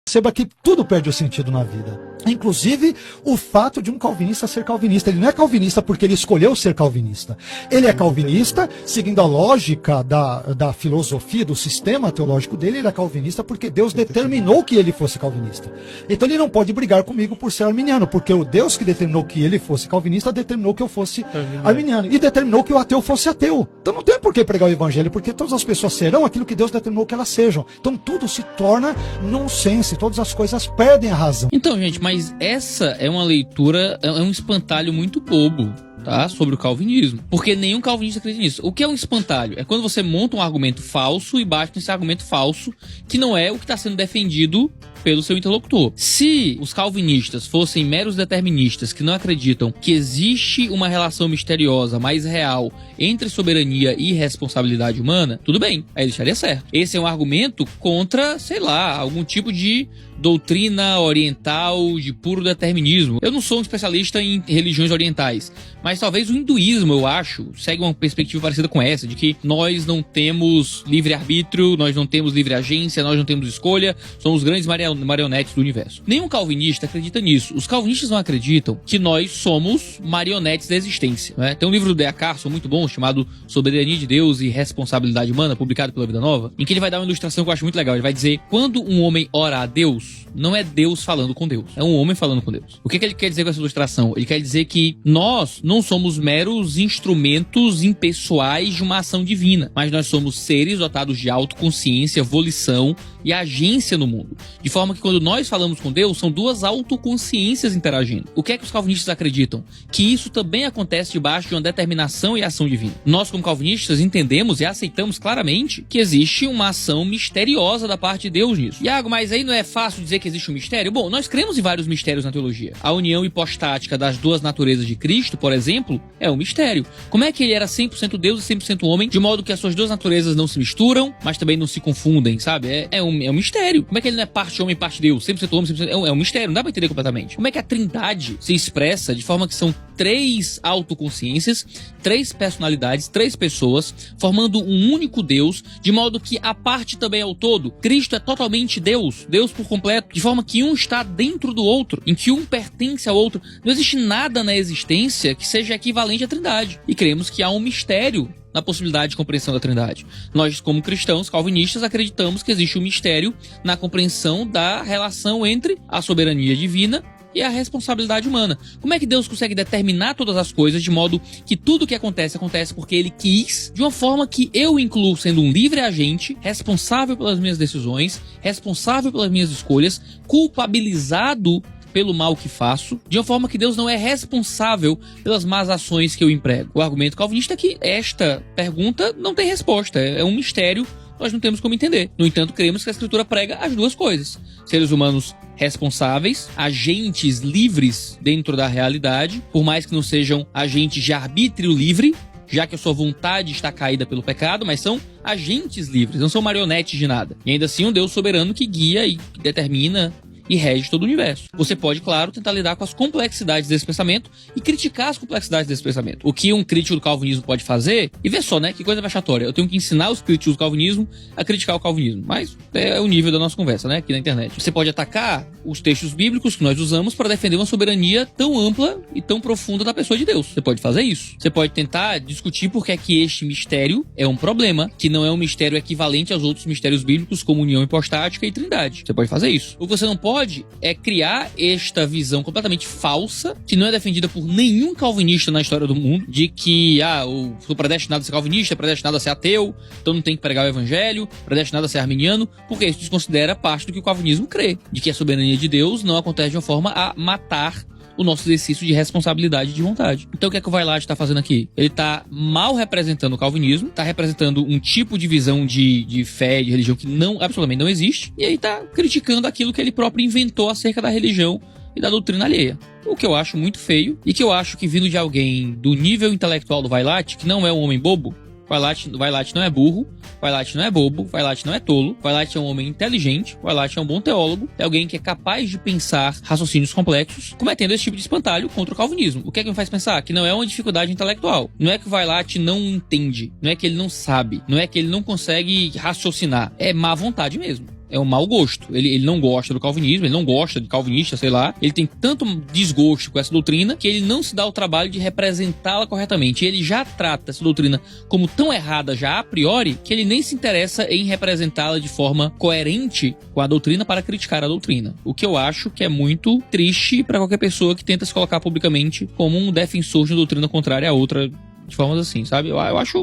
Perceba que tudo perde o sentido na vida. Inclusive, o fato de um calvinista ser calvinista. Ele não é calvinista porque ele escolheu ser calvinista. Ele é calvinista, seguindo a lógica da filosofia, do sistema teológico dele, ele é calvinista porque Deus determinou que ele fosse calvinista. Então ele não pode brigar comigo por ser arminiano, porque o Deus que determinou que ele fosse calvinista, determinou que eu fosse arminiano. E determinou que o ateu fosse ateu. Então não tem por que pregar o evangelho, porque todas as pessoas serão aquilo que Deus determinou que elas sejam. Então tudo se torna nonsense, todas as coisas perdem a razão. Então, gente, mas essa é uma leitura, é um espantalho muito bobo, tá? Sobre o calvinismo. Porque nenhum calvinista acredita nisso. O que é um espantalho? É quando você monta um argumento falso e bate nesse argumento falso, que não é o que está sendo defendido pelo seu interlocutor. Se os calvinistas fossem meros deterministas que não acreditam que existe uma relação misteriosa, mais real, entre soberania e responsabilidade humana, tudo bem, aí ele estaria certo. Esse é um argumento contra, sei lá, algum tipo de doutrina oriental de puro determinismo. Eu não sou um especialista em religiões orientais, mas talvez o hinduísmo, eu acho, segue uma perspectiva parecida com essa, de que nós não temos livre-arbítrio, nós não temos livre agência, nós não temos escolha, somos grandes marionetes do universo. Nenhum calvinista acredita nisso. Os calvinistas não acreditam que nós somos marionetes da existência, né? Tem um livro do D.A. Carson muito bom, chamado Soberania de Deus e Responsabilidade Humana, publicado pela Vida Nova, em que ele vai dar uma ilustração que eu acho muito legal. Ele vai dizer, quando um homem ora a Deus, não é Deus falando com Deus, é um homem falando com Deus. O que ele quer dizer com essa ilustração? Ele quer dizer que nós não somos meros instrumentos impessoais de uma ação divina, mas nós somos seres dotados de autoconsciência, volição e agência no mundo. De forma que quando nós falamos com Deus, são duas autoconsciências interagindo. O que é que os calvinistas acreditam? Que isso também acontece debaixo de uma determinação e ação divina. Nós, como calvinistas, entendemos e aceitamos claramente que existe uma ação misteriosa da parte de Deus nisso. Iago, mas aí não é fácil dizer que existe um mistério? Bom, nós cremos em vários mistérios na teologia. A união hipostática das duas naturezas de Cristo, por exemplo, é um mistério. Como é que ele era 100% Deus e 100% homem, de modo que as suas duas naturezas não se misturam, mas também não se confundem, sabe? É um mistério. Como é que ele não é parte homem e parte Deus? 100% homem, 100%... É um mistério, não dá pra entender completamente. Como é que a Trindade se expressa de forma que são três autoconsciências, três personalidades, três pessoas, formando um único Deus, de modo que a parte também é o todo. Cristo é totalmente Deus, Deus por completo, de forma que um está dentro do outro, em que um pertence ao outro. Não existe nada na existência que seja equivalente à Trindade. E cremos que há um mistério na possibilidade de compreensão da Trindade. Nós, como cristãos calvinistas, acreditamos que existe um mistério na compreensão da relação entre a soberania divina e a responsabilidade humana. Como é que Deus consegue determinar todas as coisas de modo que tudo que acontece, acontece porque Ele quis, de uma forma que eu incluo sendo um livre agente, responsável pelas minhas decisões, responsável pelas minhas escolhas, culpabilizado pelo mal que faço, de uma forma que Deus não é responsável pelas más ações que eu emprego. O argumento calvinista é que esta pergunta não tem resposta, é um mistério, nós não temos como entender. No entanto, cremos que a Escritura prega as duas coisas. Seres humanos responsáveis, agentes livres dentro da realidade, por mais que não sejam agentes de arbítrio livre, já que a sua vontade está caída pelo pecado, mas são agentes livres, não são marionetes de nada. E ainda assim um Deus soberano que guia e determina e rege todo o universo. Você pode, claro, tentar lidar com as complexidades desse pensamento e criticar as complexidades desse pensamento. O que um crítico do calvinismo pode fazer, e vê só, né, que coisa vexatória. Eu tenho que ensinar os críticos do calvinismo a criticar o calvinismo, mas é o nível da nossa conversa, né, aqui na internet. Você pode atacar os textos bíblicos que nós usamos para defender uma soberania tão ampla e tão profunda da pessoa de Deus. Você pode fazer isso. Você pode tentar discutir por que é que este mistério é um problema, que não é um mistério equivalente aos outros mistérios bíblicos, como união hipostática e trindade. Você pode fazer isso. O que você não pode é criar esta visão completamente falsa, que não é defendida por nenhum calvinista na história do mundo, de que, eu sou predestinado a ser calvinista, predestinado a ser ateu, então não tem que pregar o evangelho, predestinado a ser arminiano, porque isso desconsidera parte do que o calvinismo crê, de que a soberania de Deus não acontece de uma forma a matar o nosso exercício de responsabilidade e de vontade. Então o que é que o Vailate está fazendo aqui? Ele está mal representando o calvinismo, está representando um tipo de visão de fé, de religião que absolutamente não existe, e aí está criticando aquilo que ele próprio inventou acerca da religião e da doutrina alheia. O que eu acho muito feio, e que eu acho que vindo de alguém do nível intelectual do Vailate, que não é um homem bobo, Vailate não é burro, Vailate não é bobo, Vailate não é tolo, Vailate é um homem inteligente, Vailate é um bom teólogo, é alguém que é capaz de pensar raciocínios complexos, cometendo esse tipo de espantalho contra o calvinismo. O que é que me faz pensar? Que não é uma dificuldade intelectual. Não é que o Vailate não entende, não é que ele não sabe, não é que ele não consegue raciocinar. É má vontade mesmo. É um mau gosto. Ele não gosta do calvinismo, ele não gosta de calvinista, sei lá. Ele tem tanto desgosto com essa doutrina que ele não se dá o trabalho de representá-la corretamente. Ele já trata essa doutrina como tão errada já a priori que ele nem se interessa em representá-la de forma coerente com a doutrina para criticar a doutrina. O que eu acho que é muito triste para qualquer pessoa que tenta se colocar publicamente como um defensor de uma doutrina contrária a outra, de formas assim, sabe?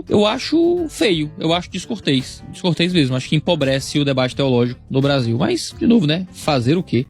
Eu acho feio, eu acho descortês mesmo, acho que empobrece o debate teológico no Brasil, mas, de novo, né, fazer o quê?